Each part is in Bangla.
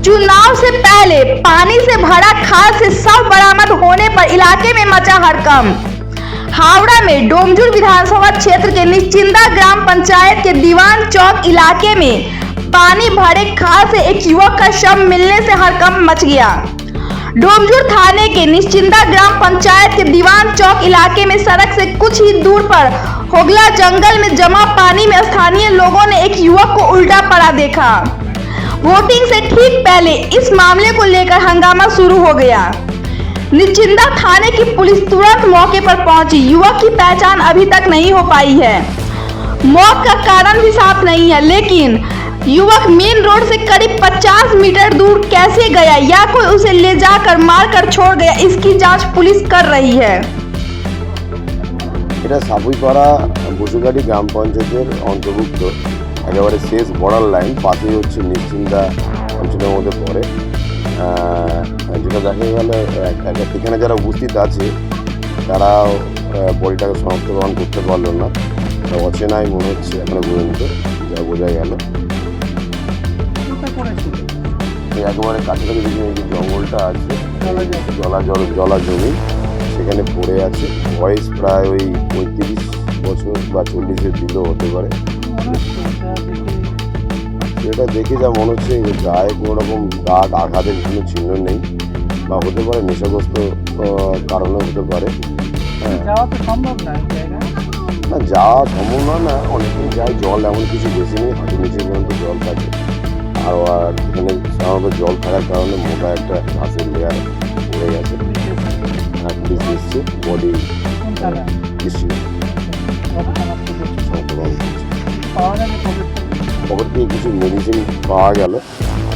चुनाव से पहले पानी से भरा खाल से शव बरामद होने पर इलाके में मचा हड़कंप। हावड़ा में डोमजुड़ विधानसभा क्षेत्र के निश्चिंदा ग्राम पंचायत के दीवान चौक इलाके में पानी भरे खाल से एक युवक का शव मिलने से हड़कंप मच गया। डोमजुड़ थाने के निश्चिंदा ग्राम पंचायत के दीवान चौक इलाके में सड़क से कुछ ही दूर पर होगला जंगल में जमा पानी में स्थानीय लोगों ने एक युवक को उल्टा पड़ा देखा। वोटिंग से ठीक पहले इस मामले को लेकर हंगामा शुरू हो गया। निश्चिंदा थाने की पुलिस तुरंत मौके पर पहुंची। युवक की पहचान अभी तक नहीं हो पाई है। मौत का कारण भी साफ नहीं है, लेकिन युवक मेन रोड से करीब 50 मीटर दूर कैसे गया या कोई उसे ले जाकर मारकर छोड़ गया, इसकी जांच पुलिस कर रही है। এটা সাবুইপাড়া বসুগাড়ি গ্রাম পঞ্চায়েতের অন্তর্ভুক্ত একেবারে শেষ বর্ডার লাইন, পাশেই হচ্ছে নিশ্চিন্দা অঞ্চলের মধ্যে পড়ে। যেটা দেখা গেল এখানে যারা উপস্থিত আছে তারা বডিটাকে শনাক্তকরণ করতে পারলো না, অচেনাই মনে হচ্ছে এখনো পর্যন্ত যা বোঝা গেল। একেবারে কাছাকাছি যে জঙ্গলটা আছে, জলা জমি, সেখানে পড়ে আছে। বয়স প্রায় ওই 35 বছর বা 40-এর দিলেও হতে পারে। এটা দেখে যা মনে হচ্ছে যে গায়ে কোনো রকম দাগ আঘাতের কোনো চিহ্ন নেই, বা হতে পারে নেশাগ্রস্ত কারণে হতে পারে। না, যাওয়া সম্ভব না, অনেকদিন যায়, জল এমন কিছু বেশি নেই, হাঁটু নিচে পর্যন্ত জল থাকে। আর এখানে সাধারণত জল থাকার কারণে মোটা একটা ঘাসের লেয়ার পড়ে গেছে। পুলিশ এসছে, বডি খবর থেকে কিছু মেডিসিন পাওয়া গেল।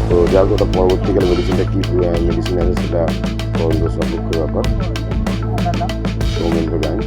তো যার ওটা পরবর্তীকালে মেডিসিনটা কী মেডিসিন আছে সেটা তদন্ত সাপেক্ষ ব্যাপার। সৌমেন্দ্র গান